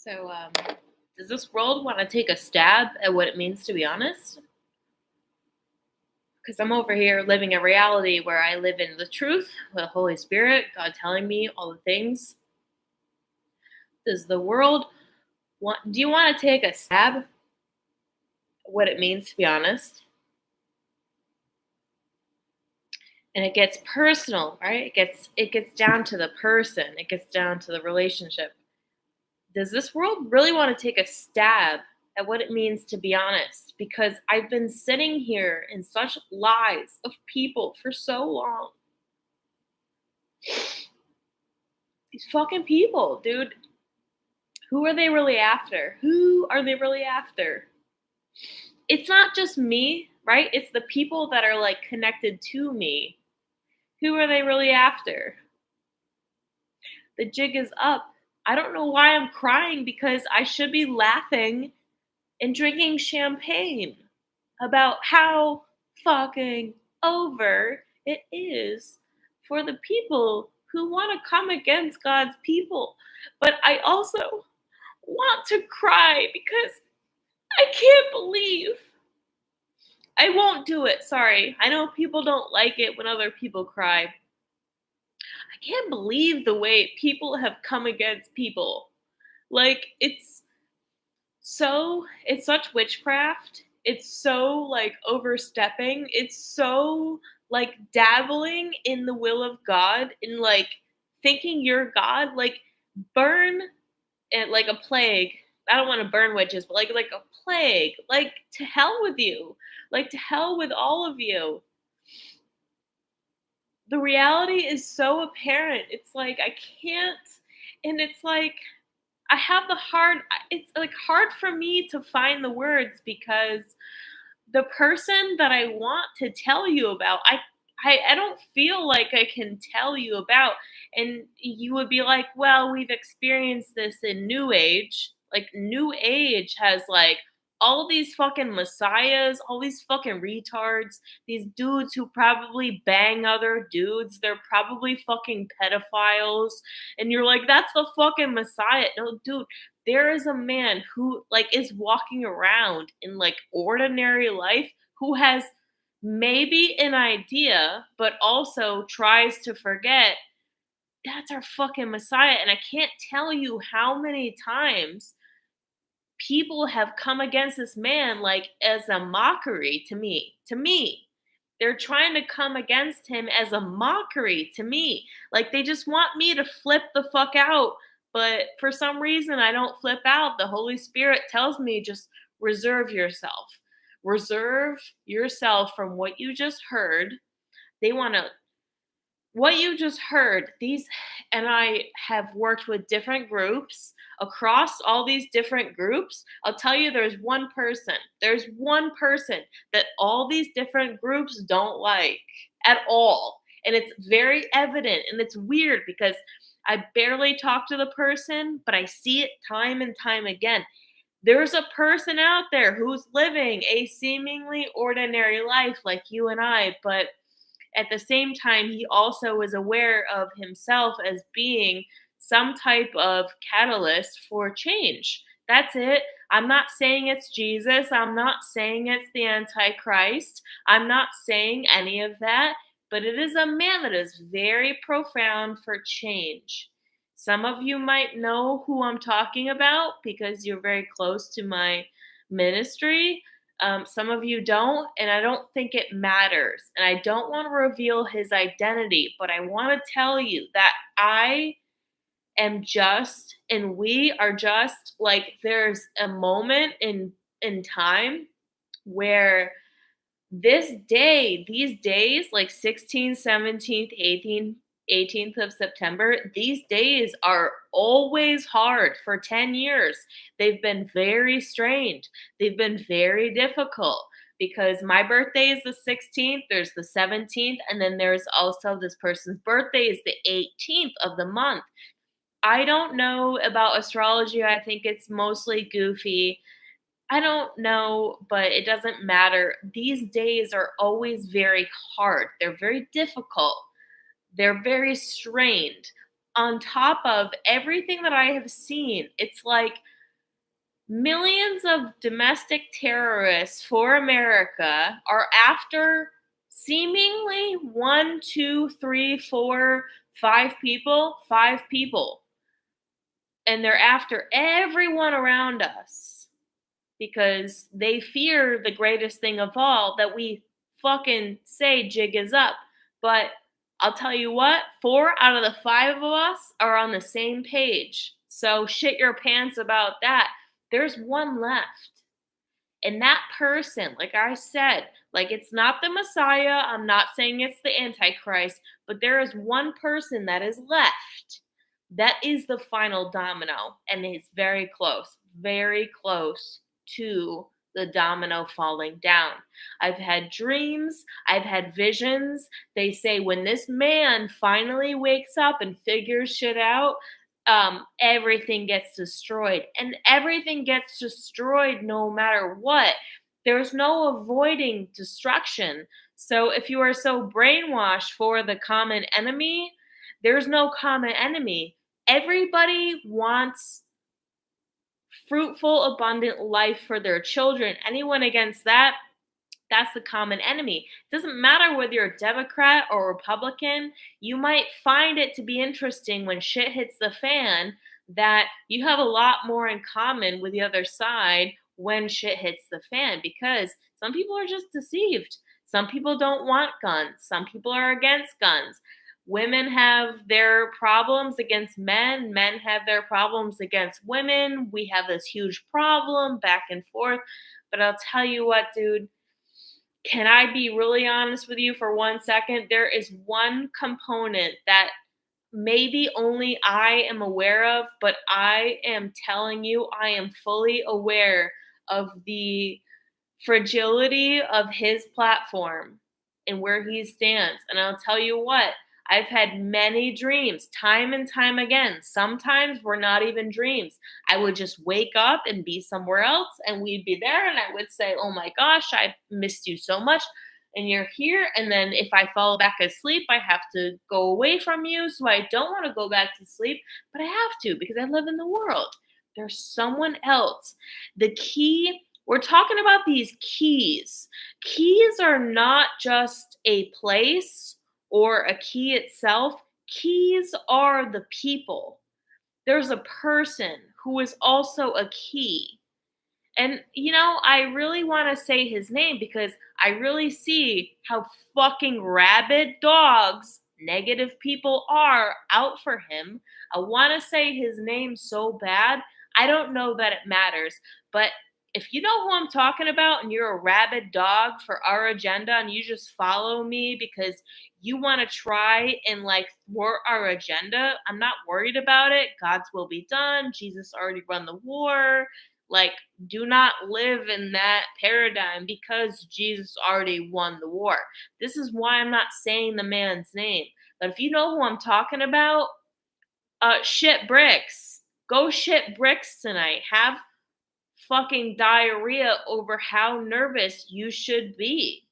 So, does this world want to take a stab at what it means to be honest? Because I'm over here living a reality where I live in the truth, the Holy Spirit, God telling me all the things. Does the world want? Do you want to take a stab at what it means to be honest? And it gets personal, right? It gets down to the person. It gets down to the relationship. Does this world really want to take a stab at what it means to be honest? Because I've been sitting here in such lies of people for so long. These fucking people, dude. Who are they really after? Who are they really after? It's not just me, right? It's the people that are like connected to me. Who are they really after? The jig is up. I don't know why I'm crying because I should be laughing and drinking champagne about how fucking over it is for the people who want to come against God's people. But I also want to cry because I can't believe. I won't do it. Sorry. I know people don't like it when other people cry. I can't believe the way people have come against people. Like, it's such witchcraft. It's so like overstepping. It's so like dabbling in the will of God and like thinking you're God. Like, burn it like a plague. I don't want to burn witches, but like a plague. Like, to hell with you. Like, to hell with all of you. The reality is so apparent. It's like I can't, and it's like I have the hard. It's like hard for me to find the words because the person that I want to tell you about, I don't feel like I can tell you about. And you would be like, well, we've experienced this in New Age. Like, New Age has like all these fucking messiahs, all these fucking retards, these dudes who probably bang other dudes. They're probably fucking pedophiles. And you're like, that's the fucking messiah. No, dude, there is a man who like is walking around in like ordinary life who has maybe an idea but also tries to forget that's our fucking messiah. And I can't tell you how many times people have come against this man like as a mockery to me. They're trying to come against him as a mockery to me. Like, they just want me to flip the fuck out. But for some reason, I don't flip out. The Holy Spirit tells me just reserve yourself. Reserve yourself from what you just heard. They want to what you just heard, these, and I have worked with different groups across all these different groups. I'll tell you, there's one person that all these different groups don't like at all. And it's very evident. And it's weird because I barely talk to the person, but I see it time and time again. There's a person out there who's living a seemingly ordinary life like you and I, but at the same time, he also is aware of himself as being some type of catalyst for change. That's it. I'm not saying it's Jesus. I'm not saying it's the Antichrist. I'm not saying any of that, but it is a man that is very profound for change. Some of you might know who I'm talking about because you're very close to my ministry. Some of you don't, and I don't think it matters. And I don't want to reveal his identity, but I want to tell you that I am just, and we are just like there's a moment in time where these days, like 16th, 17th, 18th of September, these days are always hard for 10 years. They've been very strange. They've been very difficult because my birthday is the 16th, there's the 17th, and then there's also this person's birthday is the 18th of the month. I don't know about astrology. I think it's mostly goofy. I don't know, but it doesn't matter. These days are always very hard. They're very difficult. They're very strained. On top of everything that I have seen, it's like Millions of domestic terrorists for America are after seemingly one, two, three, four, five people. And they're after everyone around us because they fear the greatest thing of all, that we fucking say jig is up. But I'll tell you what, four out of the five of us are on the same page. So shit your pants about that. There's one left. And that person, like I said, like it's not the Messiah. I'm not saying it's the Antichrist, but there is one person that is left. That is the final domino. And it's very close to the domino falling down. I've had dreams, I've had visions. They say when this man finally wakes up and figures shit out, everything gets destroyed. And everything gets destroyed no matter what. There's no avoiding destruction. So if you are so brainwashed for the common enemy, there's no common enemy. Everybody wants fruitful, abundant life for their children. Anyone against that, that's the common enemy. It doesn't matter whether you're a Democrat or Republican. You might find it to be interesting when shit hits the fan that you have a lot more in common with the other side when shit hits the fan, because some people are just deceived. Some people don't want guns. Some people are against guns. Women have their problems against men. Men have their problems against women. We have this huge problem back and forth. But I'll tell you what, dude, can I be really honest with you for 1 second? There is one component that maybe only I am aware of, but I am telling you, I am fully aware of the fragility of his platform and where he stands. And I'll tell you what, I've had many dreams time and time again. Sometimes were not even dreams. I would just wake up and be somewhere else and we'd be there and I would say, "Oh my gosh, I missed you so much and you're here." And then if I fall back asleep, I have to go away from you. So I don't want to go back to sleep, but I have to because I live in the world. There's someone else. The key, we're talking about these keys. Keys are not just a place or a key itself. Keys are the people. There's a person who is also a key. And, I really want to say his name because I really see how fucking rabid dogs negative people are out for him. I want to say his name so bad. I don't know that it matters. But if you know who I'm talking about and you're a rabid dog for our agenda and you just follow me because you want to try and like thwart our agenda, I'm not worried about it. God's will be done. Jesus already won the war. Like, do not live in that paradigm because Jesus already won the war. This is why I'm not saying the man's name. But if you know who I'm talking about, shit bricks. Go shit bricks tonight. Have fucking diarrhea over how nervous you should be.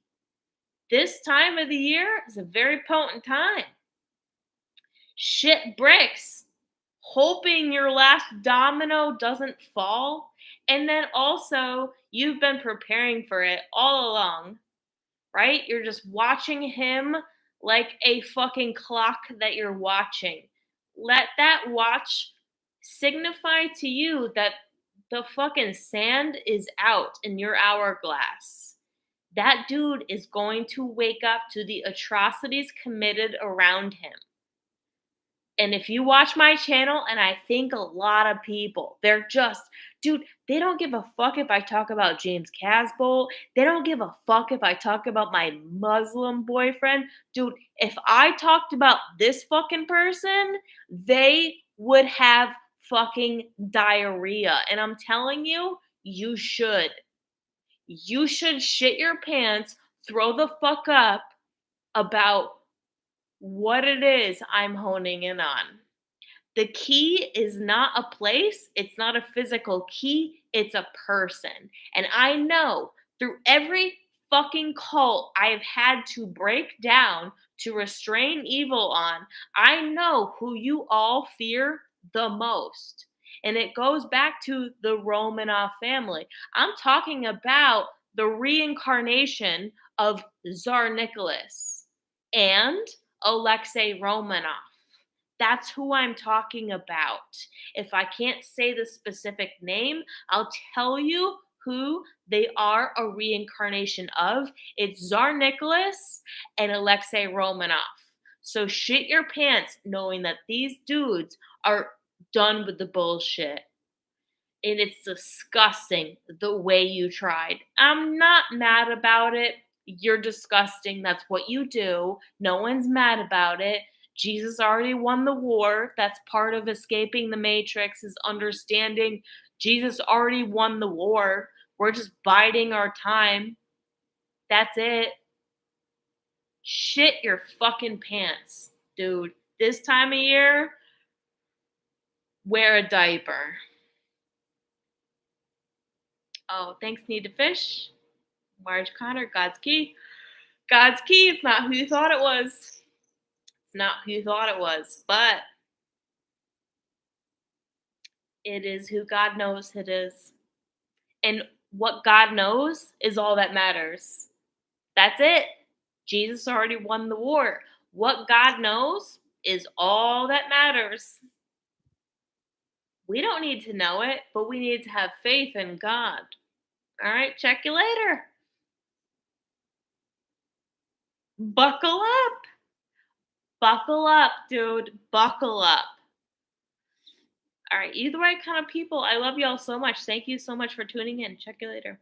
This time of the year is a very potent time. Shit bricks, hoping your last domino doesn't fall. And then also, you've been preparing for it all along, right? You're just watching him like a fucking clock that you're watching. Let that watch signify to you that the fucking sand is out in your hourglass. That dude is going to wake up to the atrocities committed around him. And if you watch my channel, and I think a lot of people, they're just, dude, they don't give a fuck if I talk about James Casbolt. They don't give a fuck if I talk about my Muslim boyfriend. Dude, if I talked about this fucking person, they would have fucking diarrhea. And I'm telling you, you should. You should shit your pants, throw the fuck up about what it is I'm honing in on. The key is not a place, it's not a physical key, it's a person. And I know through every fucking cult I've had to break down to restrain evil on, I know who you all fear the most. And it goes back to the Romanov family. I'm talking about the reincarnation of Tsar Nicholas and Alexei Romanov. That's who I'm talking about. If I can't say the specific name, I'll tell you who they are a reincarnation of. It's Tsar Nicholas and Alexei Romanov. So shit your pants knowing that these dudes are done with the bullshit. And it's disgusting the way you tried. I'm not mad about it. You're disgusting. That's what you do. No one's mad about it. Jesus already won the war. That's part of escaping the matrix, is understanding Jesus already won the war. We're just biding our time. That's it. Shit your fucking pants, dude. This time of year, wear a diaper. Oh, thanks, Need to Fish. Marge Connor, God's Key. God's Key, it's not who you thought it was. It's not who you thought it was, but it is who God knows it is. And what God knows is all that matters. That's it. Jesus already won the war. What God knows is all that matters. We don't need to know it, but we need to have faith in God. All right, check you later. Buckle up. Buckle up, dude. Buckle up. All right, either way, kind of people, I love y'all so much. Thank you so much for tuning in. Check you later.